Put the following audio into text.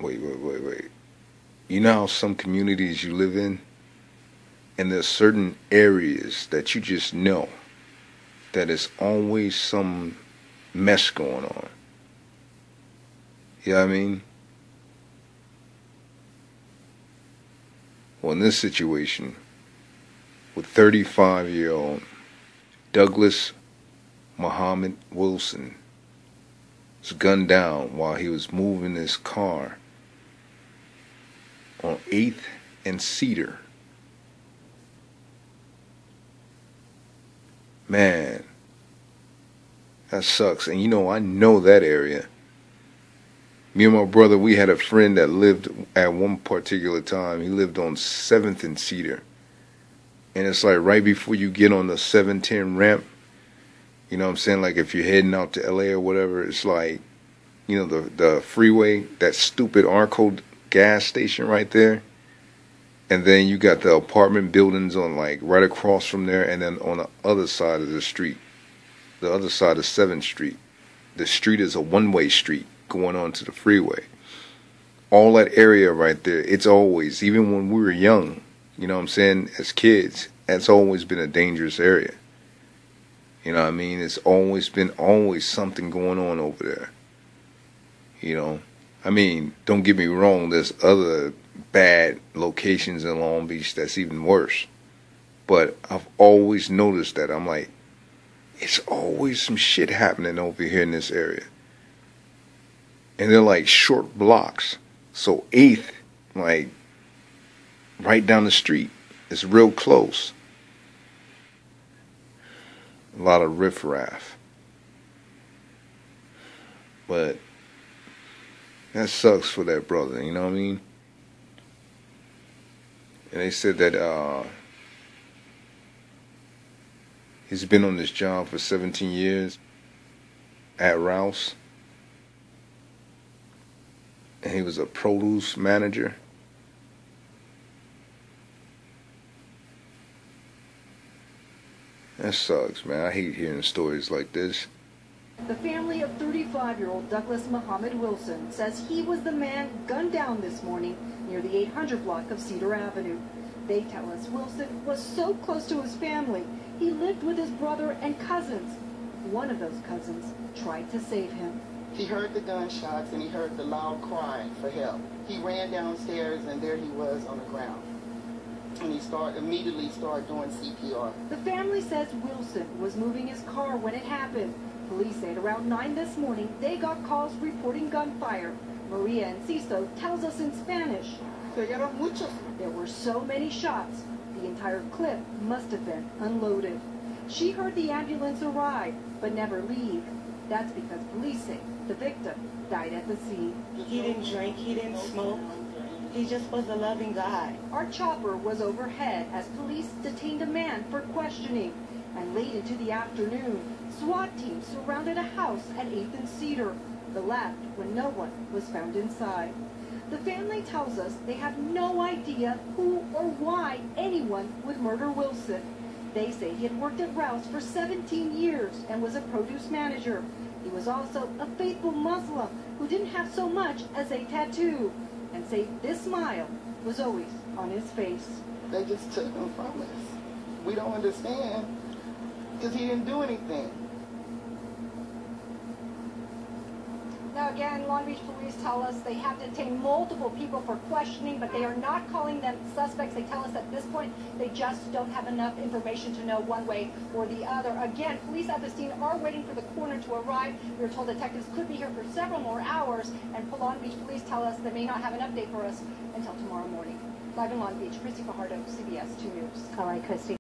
Wait. You know how some communities you live in, and there's certain areas that you just know that there's always some mess going on. You know what I mean? Well, in this situation, with 35-year-old Douglas Muhammed Wilson was gunned down while he was moving his car on 8th and Cedar. Man, that sucks. And you know, I know that area. Me and my brother, we had a friend that lived at one particular time. He lived on 7th and Cedar. And it's like right before you get on the 710 ramp, you know what I'm saying? Like if you're heading out to LA or whatever, it's like, you know, the freeway, that stupid Arco gas station right there. And then you got the apartment buildings on like right across from there, and then on the other side of the street, the other side of 7th Street. The street is a one-way street going on to the freeway. All that area right there, it's always, even when we were young, you know what I'm saying, as kids, that's always been a dangerous area. You know what I mean? It's always been something going on over there. You know? I mean, don't get me wrong, there's other bad locations in Long Beach that's even worse. But I've always noticed that. I'm like, it's always some shit happening over here in this area. And they're like short blocks. So 8th, like, right down the street. It's real close. A lot of riffraff. But that sucks for that brother, you know what I mean? And they said that he's been on this job for 17 years at Rouse. And he was a produce manager. That sucks, man. I hate hearing stories like this. The family of 35-year-old Douglas Muhammed Wilson says he was the man gunned down this morning near the 800 block of Cedar Avenue. They tell us Wilson was so close to his family, he lived with his brother and cousins. One of those cousins tried to save him. He heard the gunshots and he heard the loud crying for help. He ran downstairs and there he was on the ground. And he immediately started doing CPR. The family says Wilson was moving his car when it happened. Police say at around 9 this morning, they got calls reporting gunfire. Maria Enciso tells us in Spanish. There were so many shots, the entire clip must have been unloaded. She heard the ambulance arrive, but never leave. That's because police say the victim died at the scene. He didn't drink, he didn't smoke. He just was a loving guy. Our chopper was overhead as police detained a man for questioning. And late into the afternoon, SWAT teams surrounded a house at 8th and Cedar. They left when no one was found inside. The family tells us they have no idea who or why anyone would murder Wilson. They say he had worked at Rouse for 17 years and was a produce manager. He was also a faithful Muslim who didn't have so much as a tattoo, and say this smile was always on his face. They just took him from us. We don't understand because he didn't do anything. Now again, Long Beach police tell us they have detained multiple people for questioning, but they are not calling them suspects. They tell us at this point they just don't have enough information to know one way or the other. Again, police at the scene are waiting for the coroner to arrive. We were told detectives could be here for several more hours, and Long Beach police tell us they may not have an update for us until tomorrow morning. Live in Long Beach, Christy Fajardo, CBS 2 News. All right, Christy.